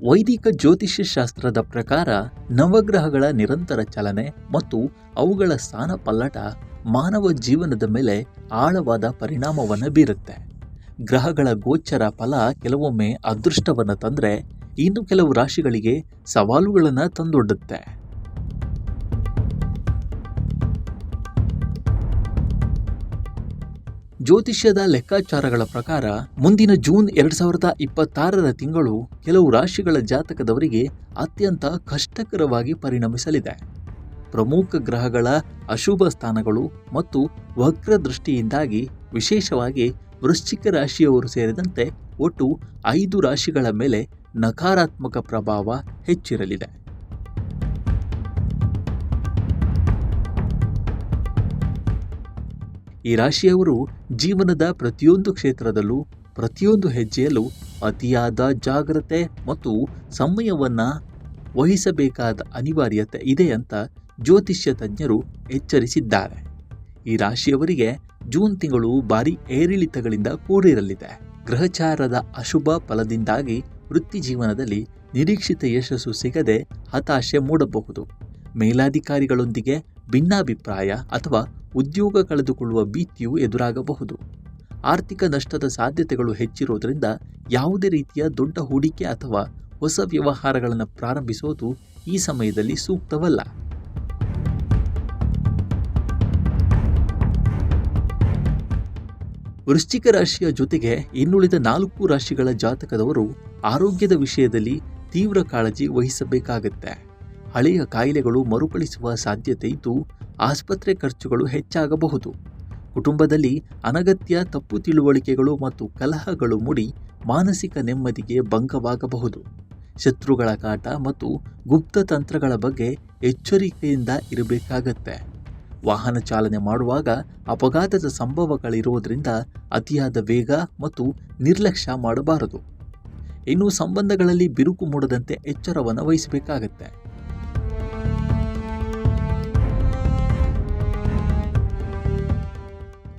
ವೈದಿಕ ಜ್ಯೋತಿಷ್ಯ ಶಾಸ್ತ್ರದ ಪ್ರಕಾರ ನವಗ್ರಹಗಳ ನಿರಂತರ ಚಲನೆ ಮತ್ತು ಅವುಗಳ ಸ್ಥಾನ ಪಲ್ಲಟ ಮಾನವ ಜೀವನದ ಮೇಲೆ ಆಳವಾದ ಪರಿಣಾಮವನ್ನು ಬೀರುತ್ತೆ. ಗ್ರಹಗಳ ಗೋಚರ ಫಲ ಕೆಲವೊಮ್ಮೆ ಅದೃಷ್ಟವನ್ನು ತಂದರೆ ಇನ್ನು ಕೆಲವು ರಾಶಿಗಳಿಗೆ ಸವಾಲುಗಳನ್ನು ತಂದೊಡ್ಡುತ್ತೆ. ಜ್ಯೋತಿಷ್ಯದ ಲೆಕ್ಕಾಚಾರಗಳ ಪ್ರಕಾರ ಮುಂದಿನ ಜೂನ್ 2026 ತಿಂಗಳು ಕೆಲವು ರಾಶಿಗಳ ಜಾತಕದವರಿಗೆ ಅತ್ಯಂತ ಕಷ್ಟಕರವಾಗಿ ಪರಿಣಮಿಸಲಿದೆ. ಪ್ರಮುಖ ಗ್ರಹಗಳ ಅಶುಭ ಸ್ಥಾನಗಳು ಮತ್ತು ವಕ್ರ ದೃಷ್ಟಿಯಿಂದಾಗಿ ವಿಶೇಷವಾಗಿ ವೃಶ್ಚಿಕ ರಾಶಿಯವರು ಸೇರಿದಂತೆ ಒಟ್ಟು 5 ರಾಶಿಗಳ ಮೇಲೆ ನಕಾರಾತ್ಮಕ ಪ್ರಭಾವ ಹೆಚ್ಚಿರಲಿದೆ. ಈ ರಾಶಿಯವರು ಜೀವನದ ಪ್ರತಿಯೊಂದು ಕ್ಷೇತ್ರದಲ್ಲೂ ಪ್ರತಿಯೊಂದು ಹೆಜ್ಜೆಯಲ್ಲೂ ಅತಿಯಾದ ಜಾಗ್ರತೆ ಮತ್ತು ಸಮಯವನ್ನು ವಹಿಸಬೇಕಾದ ಅನಿವಾರ್ಯತೆ ಇದೆ ಅಂತ ಜ್ಯೋತಿಷ್ಯ ತಜ್ಞರು ಎಚ್ಚರಿಸಿದ್ದಾರೆ. ಈ ರಾಶಿಯವರಿಗೆ ಜೂನ್ ತಿಂಗಳು ಭಾರಿ ಏರಿಳಿತಗಳಿಂದ ಕೂಡಿರಲಿದೆ. ಗ್ರಹಚಾರದ ಅಶುಭ ಫಲದಿಂದಾಗಿ ವೃತ್ತಿ ಜೀವನದಲ್ಲಿ ನಿರೀಕ್ಷಿತ ಯಶಸ್ಸು ಸಿಗದೆ ಹತಾಶೆ ಮೂಡಬಹುದು. ಮೇಲಾಧಿಕಾರಿಗಳೊಂದಿಗೆ ಭಿನ್ನಾಭಿಪ್ರಾಯ ಅಥವಾ ಉದ್ಯೋಗ ಕಳೆದುಕೊಳ್ಳುವ ಭೀತಿಯು ಎದುರಾಗಬಹುದು. ಆರ್ಥಿಕ ನಷ್ಟದ ಸಾಧ್ಯತೆಗಳು ಹೆಚ್ಚಿರುವುದರಿಂದ ಯಾವುದೇ ರೀತಿಯ ದೊಡ್ಡ ಹೂಡಿಕೆ ಅಥವಾ ಹೊಸ ವ್ಯವಹಾರಗಳನ್ನು ಪ್ರಾರಂಭಿಸುವುದು ಈ ಸಮಯದಲ್ಲಿ ಸೂಕ್ತವಲ್ಲ. ವೃಶ್ಚಿಕ ರಾಶಿಯ ಜೊತೆಗೆ ಇನ್ನುಳಿದ 4 ರಾಶಿಗಳ ಜಾತಕದವರು ಆರೋಗ್ಯದ ವಿಷಯದಲ್ಲಿ ತೀವ್ರ ಕಾಳಜಿ ವಹಿಸಬೇಕಾಗುತ್ತೆ. ಹಳೆಯ ಕಾಯಿಲೆಗಳು ಮರುಕಳಿಸುವ ಸಾಧ್ಯತೆ ಇದ್ದು ಆಸ್ಪತ್ರೆ ಖರ್ಚುಗಳು ಹೆಚ್ಚಾಗಬಹುದು. ಕುಟುಂಬದಲ್ಲಿ ಅನಗತ್ಯ ತಪ್ಪು ತಿಳುವಳಿಕೆಗಳು ಮತ್ತು ಕಲಹಗಳು ಮೂಡಿ ಮಾನಸಿಕ ನೆಮ್ಮದಿಗೆ ಭಂಗವಾಗಬಹುದು. ಶತ್ರುಗಳ ಕಾಟ ಮತ್ತು ಗುಪ್ತ ತಂತ್ರಗಳ ಬಗ್ಗೆ ಎಚ್ಚರಿಕೆಯಿಂದ ಇರಬೇಕಾಗತ್ತೆ. ವಾಹನ ಚಾಲನೆ ಮಾಡುವಾಗ ಅಪಘಾತದ ಸಂಭವಗಳಿರುವುದರಿಂದ ಅತಿಯಾದ ವೇಗ ಮತ್ತು ನಿರ್ಲಕ್ಷ್ಯ ಮಾಡಬಾರದು. ಇನ್ನು ಸಂಬಂಧಗಳಲ್ಲಿ ಬಿರುಕು ಮೂಡದಂತೆ ಎಚ್ಚರವನ್ನು ವಹಿಸಬೇಕಾಗತ್ತೆ.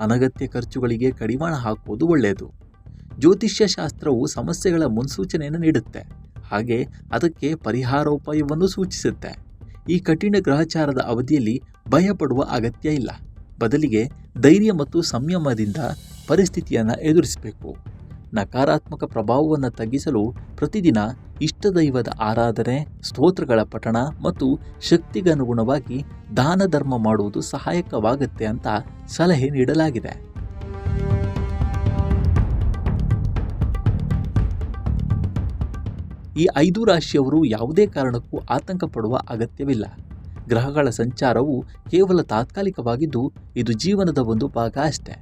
ಅನಗತ್ಯ ಖರ್ಚುಗಳಿಗೆ ಕಡಿವಾಣ ಹಾಕುವುದು ಒಳ್ಳೆಯದು. ಜ್ಯೋತಿಷ್ಯ ಶಾಸ್ತ್ರವು ಸಮಸ್ಯೆಗಳ ಮುನ್ಸೂಚನೆಯನ್ನು ನೀಡುತ್ತೆ, ಹಾಗೆ ಅದಕ್ಕೆ ಪರಿಹಾರೋಪಾಯವನ್ನು ಸೂಚಿಸುತ್ತೆ. ಈ ಕಠಿಣ ಗ್ರಹಚಾರದ ಅವಧಿಯಲ್ಲಿ ಭಯಪಡುವ ಅಗತ್ಯ ಇಲ್ಲ. ಬದಲಿಗೆ ಧೈರ್ಯ ಮತ್ತು ಸಂಯಮದಿಂದ ಪರಿಸ್ಥಿತಿಯನ್ನು ಎದುರಿಸಬೇಕು. ನಕಾರಾತ್ಮಕ ಪ್ರಭಾವವನ್ನು ತಗ್ಗಿಸಲು ಪ್ರತಿದಿನ ಇಷ್ಟದೈವದ ಆರಾಧನೆ, ಸ್ತೋತ್ರಗಳ ಪಠಣ ಮತ್ತು ಶಕ್ತಿಗನುಗುಣವಾಗಿ ದಾನ ಧರ್ಮ ಮಾಡುವುದು ಸಹಾಯಕವಾಗುತ್ತೆ ಅಂತ ಸಲಹೆ ನೀಡಲಾಗಿದೆ. ಈ 5 ರಾಶಿಯವರು ಯಾವುದೇ ಕಾರಣಕ್ಕೂ ಆತಂಕ ಪಡುವ ಅಗತ್ಯವಿಲ್ಲ. ಗ್ರಹಗಳ ಸಂಚಾರವು ಕೇವಲ ತಾತ್ಕಾಲಿಕವಾಗಿದ್ದು ಇದು ಜೀವನದ ಒಂದು ಭಾಗ ಅಷ್ಟೇ.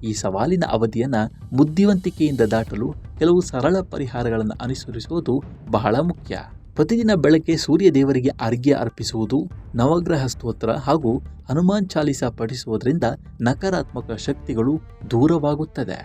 ಈ ಸವಾಲಿನ ಅವಧಿಯನ್ನು ಬುದ್ಧಿವಂತಿಕೆಯಿಂದ ದಾಟಲು ಕೆಲವು ಸರಳ ಪರಿಹಾರಗಳನ್ನು ಅನುಸರಿಸುವುದು ಬಹಳ ಮುಖ್ಯ. ಪ್ರತಿದಿನ ಬೆಳಗ್ಗೆ ಸೂರ್ಯ ದೇವರಿಗೆ ಅರ್ಘ್ಯ ಅರ್ಪಿಸುವುದು, ನವಗ್ರಹ ಸ್ತೋತ್ರ ಹಾಗೂ ಹನುಮಾನ್ ಚಾಲಿಸ ಪಠಿಸುವುದರಿಂದ ನಕಾರಾತ್ಮಕ ಶಕ್ತಿಗಳು ದೂರವಾಗುತ್ತದೆ.